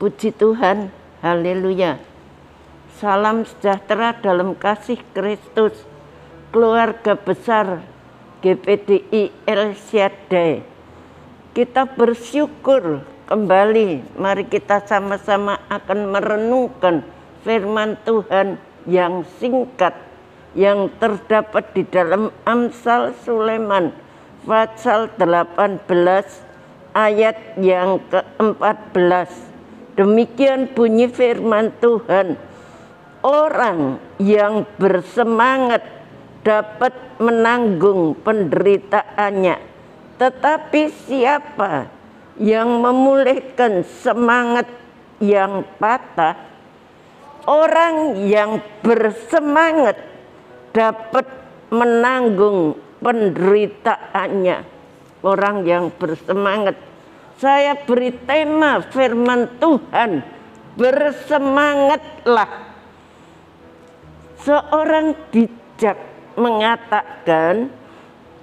Puji Tuhan, haleluya. Salam sejahtera dalam kasih Kristus, keluarga besar GPDI El Shaddai. Kita bersyukur kembali, mari kita sama-sama akan merenungkan firman Tuhan yang singkat, yang terdapat di dalam Amsal Sulaiman, pasal 18 ayat yang ke-14. Demikian bunyi firman Tuhan, orang yang bersemangat dapat menanggung penderitaannya, tetapi siapa yang memulihkan semangat yang patah? Orang yang bersemangat dapat menanggung penderitaannya. Orang yang bersemangat. Saya beri tema firman Tuhan, bersemangatlah. Seorang bijak mengatakan,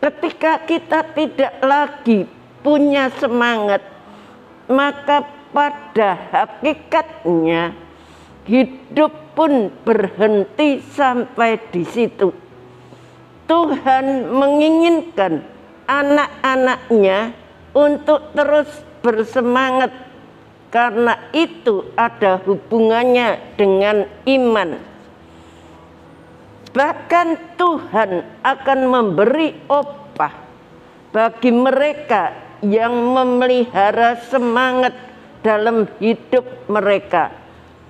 ketika kita tidak lagi punya semangat, maka pada hakikatnya hidup pun berhenti sampai di situ. Tuhan menginginkan anak-anaknya untuk terus bersemangat, karena itu ada hubungannya dengan iman. Bahkan Tuhan akan memberi upah bagi mereka yang memelihara semangat dalam hidup mereka.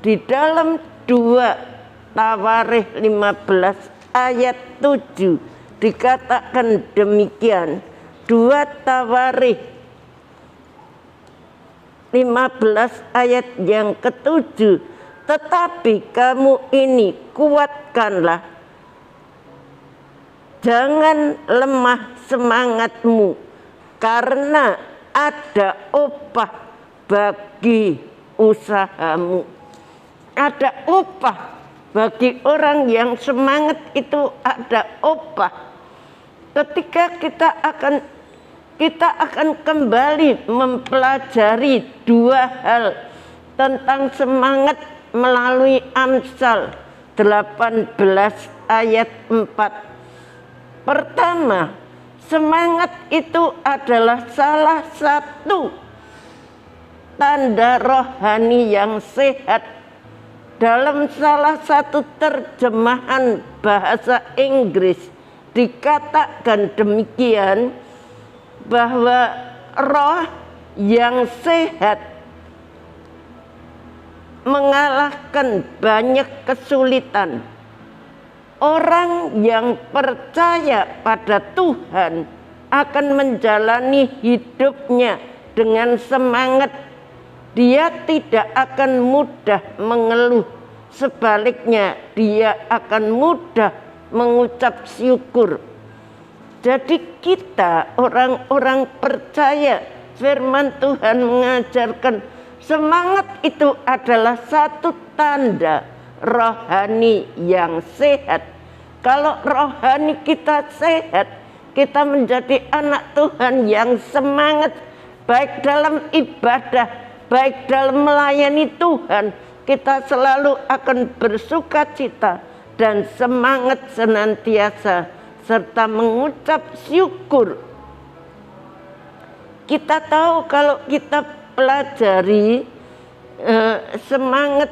Di dalam 2 Tawarikh 15 ayat 7 dikatakan demikian. 2 Tawarikh 15 ayat yang ke-7, tetapi kamu ini kuatkanlah, jangan lemah semangatmu, karena ada upah bagi usahamu. Ada upah bagi orang yang semangat, itu ada upah. Ketika kita akan kembali mempelajari 2 hal tentang semangat melalui Amsal 18 ayat 4. Pertama, semangat itu adalah salah satu tanda rohani yang sehat. Dalam salah satu terjemahan bahasa Inggris dikatakan demikian, bahwa roh yang sehat mengalahkan banyak kesulitan. Orang yang percaya pada Tuhan akan menjalani hidupnya dengan semangat. Dia tidak akan mudah mengeluh, sebaliknya dia akan mudah mengucap syukur. Jadi kita orang-orang percaya, firman Tuhan mengajarkan semangat itu adalah satu tanda rohani yang sehat. Kalau rohani kita sehat, kita menjadi anak Tuhan yang semangat, baik dalam ibadah, baik dalam melayani Tuhan. Kita selalu akan bersukacita dan semangat senantiasa, serta mengucap syukur. Kita tahu kalau kita pelajari semangat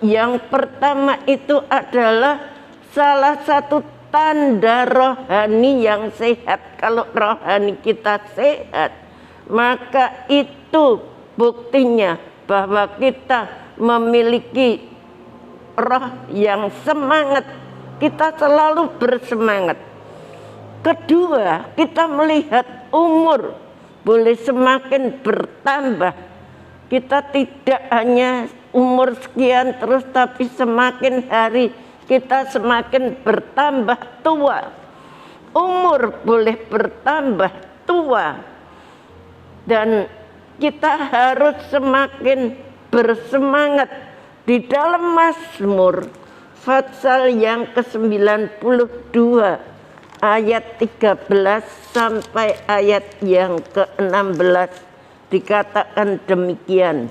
yang pertama itu adalah salah satu tanda rohani yang sehat. Kalau rohani kita sehat, maka itu buktinya bahwa kita memiliki roh yang semangat. Kita selalu bersemangat. Kedua, kita melihat umur boleh semakin bertambah. Kita tidak hanya umur sekian terus, tapi semakin hari kita semakin bertambah tua. Umur boleh bertambah tua, dan kita harus semakin bersemangat. Di dalam Mazmur pasal yang ke-92 ayat 13 sampai ayat yang ke-16 dikatakan demikian.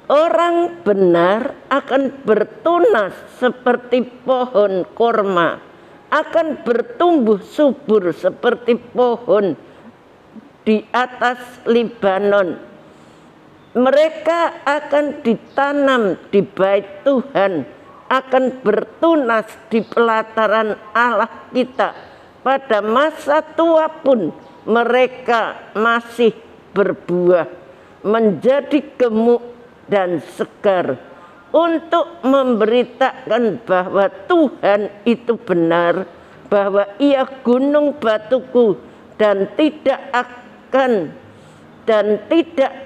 Orang benar akan bertunas seperti pohon korma, akan bertumbuh subur seperti pohon di atas Libanon. Mereka akan ditanam di bait Tuhan, akan bertunas di pelataran Allah kita. Pada masa tua pun mereka masih berbuah, menjadi gemuk dan segar, untuk memberitakan bahwa Tuhan itu benar, bahwa Ia gunung batuku dan tidak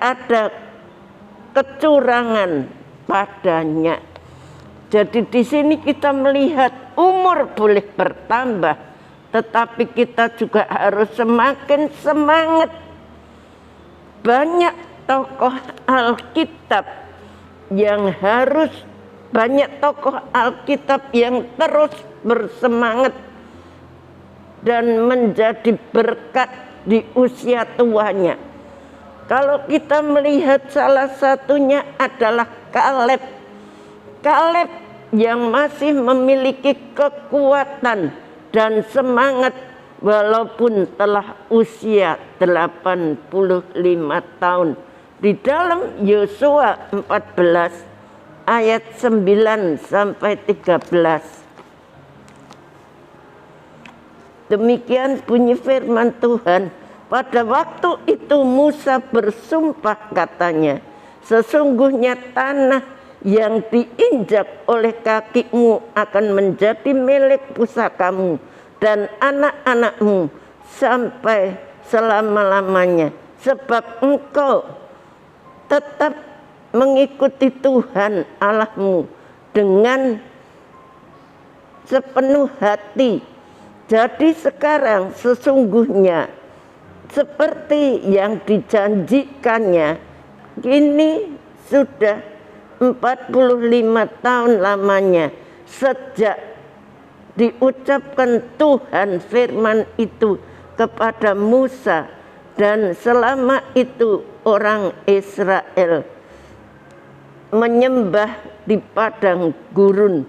ada kecurangan padanya. Jadi di sini kita melihat umur boleh bertambah, tetapi kita juga harus semakin semangat. Banyak tokoh Alkitab yang terus bersemangat dan menjadi berkat di usia tuanya. Kalau kita melihat salah satunya adalah Kaleb. Kaleb yang masih memiliki kekuatan dan semangat walaupun telah usia 85 tahun. Di dalam Yosua 14 ayat 9 sampai 13. Demikian bunyi firman Tuhan. Pada waktu itu Musa bersumpah katanya, sesungguhnya tanah yang diinjak oleh kakimu akan menjadi milik pusakamu dan anak-anakmu sampai selama-lamanya. Sebab engkau tetap mengikuti Tuhan Allahmu dengan sepenuh hati. Jadi sekarang sesungguhnya seperti yang dijanjikannya, kini sudah 45 tahun lamanya sejak diucapkan Tuhan firman itu kepada Musa, dan selama itu orang Israel menyembah di padang gurun.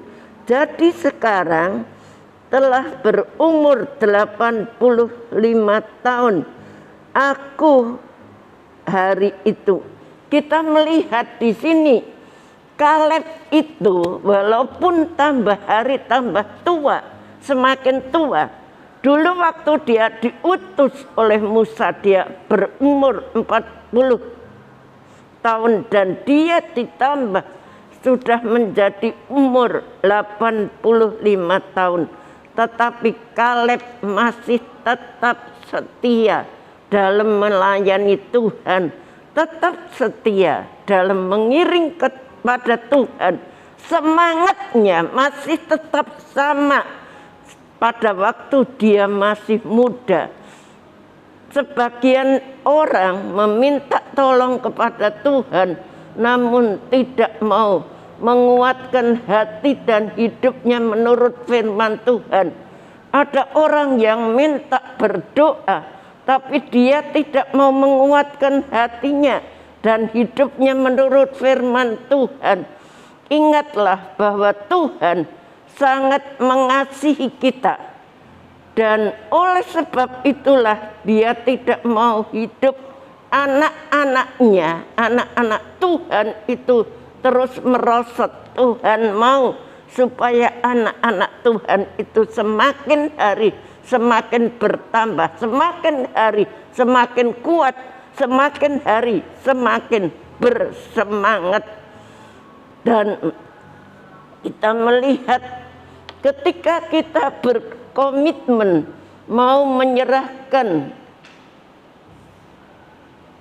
Jadi sekarang telah berumur 85 tahun aku hari itu. Kita melihat di sini Kaleb itu walaupun tambah hari tambah tua, semakin tua. Dulu waktu dia diutus oleh Musa dia berumur 40 tahun dan dia ditambah sudah menjadi umur 85 tahun. Tetapi Kaleb masih tetap setia dalam melayani Tuhan, tetap setia dalam mengiring kepada Tuhan. Semangatnya masih tetap sama pada waktu dia masih muda. Sebagian orang meminta tolong kepada Tuhan, namun tidak mau menguatkan hati dan hidupnya menurut firman Tuhan. Ada orang yang minta berdoa, tapi dia tidak mau menguatkan hatinya dan hidupnya menurut firman Tuhan. Ingatlah bahwa Tuhan sangat mengasihi kita, dan oleh sebab itulah dia tidak mau hidup anak-anaknya, anak-anak Tuhan itu terus merosot. Tuhan mau supaya anak-anak Tuhan itu semakin hari semakin bertambah, semakin hari semakin kuat, semakin hari semakin bersemangat. Dan kita melihat ketika kita berkomitmen mau menyerahkan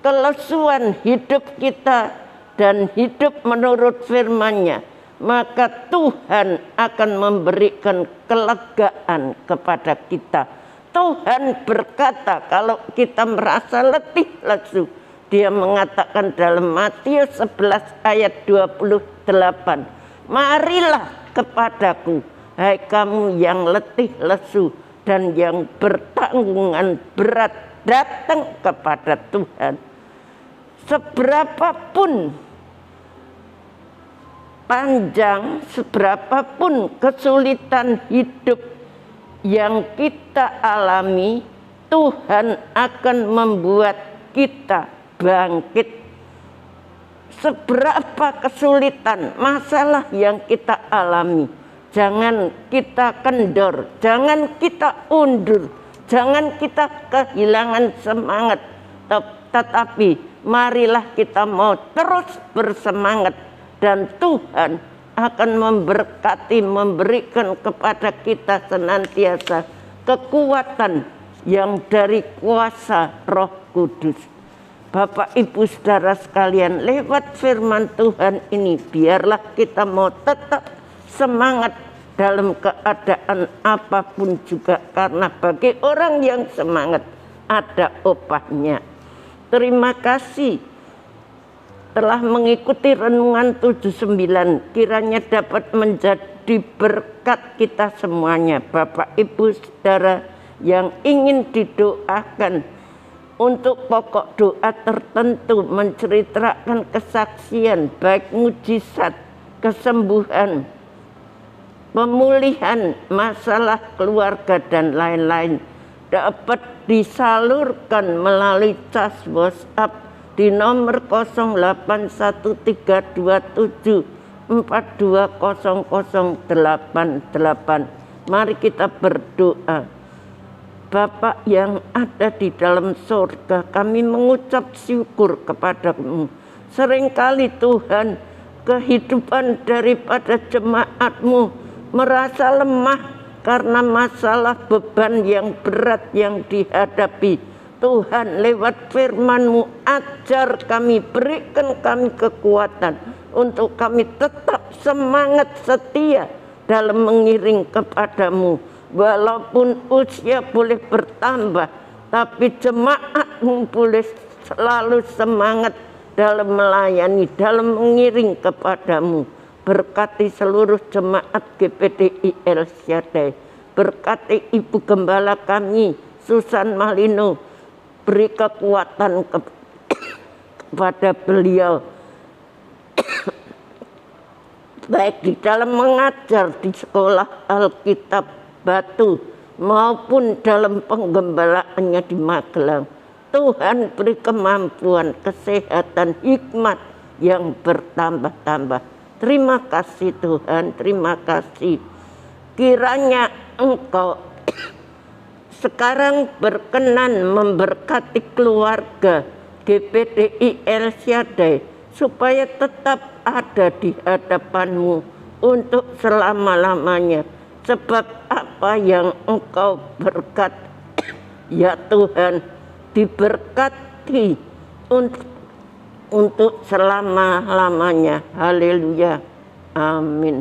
kelesuan hidup kita dan hidup menurut firman-Nya, maka Tuhan akan memberikan kelegaan kepada kita. Tuhan berkata kalau kita merasa letih lesu, Dia mengatakan dalam Matius 11 ayat 28, marilah kepadaku, hai kamu yang letih lesu dan yang bertanggungan berat, datang kepada Tuhan. Seberapapun panjang, seberapapun kesulitan hidup yang kita alami, Tuhan akan membuat kita bangkit. Seberapa kesulitan masalah yang kita alami, jangan kita kendor, jangan kita undur, jangan kita kehilangan semangat, tetapi marilah kita mau terus bersemangat, dan Tuhan akan memberkati, memberikan kepada kita senantiasa kekuatan yang dari kuasa Roh Kudus. Bapak Ibu Saudara sekalian, lewat firman Tuhan ini biarlah kita mau tetap semangat dalam keadaan apapun juga, karena bagi orang yang semangat ada upahnya. Terima kasih telah mengikuti renungan 79, kiranya dapat menjadi berkat kita semuanya. Bapak Ibu Saudara yang ingin didoakan untuk pokok doa tertentu, menceritakan kesaksian baik mujizat, kesembuhan, pemulihan masalah keluarga dan lain-lain, dapat disalurkan melalui cas WhatsApp di nomor 081327420088. Mari kita berdoa. Bapa yang ada di dalam surga, kami mengucap syukur kepadamu. Seringkali Tuhan, kehidupan daripada jemaat-mu merasa lemah karena masalah beban yang berat yang dihadapi. Tuhan, lewat firman-Mu ajar kami, berikan kami kekuatan untuk kami tetap semangat setia dalam mengiring kepadamu. Walaupun usia boleh bertambah, tapi jemaat-Mu boleh selalu semangat dalam melayani, dalam mengiring kepadamu. Berkati seluruh jemaat GPDI El Shaddai. Berkati Ibu Gembala kami, Susan Malino. Beri kekuatan kepada beliau. Baik di dalam mengajar di sekolah Alkitab Batu maupun dalam penggembalaannya di Magelang. Tuhan beri kemampuan, kesehatan, hikmat yang bertambah-tambah. Terima kasih Tuhan, terima kasih. Kiranya Engkau sekarang berkenan memberkati keluarga GPDI El Shaddai supaya tetap ada di hadapan-Mu untuk selama-lamanya. Sebab apa yang Engkau berkat, ya Tuhan, diberkati untuk selama-lamanya. Haleluya. Amin.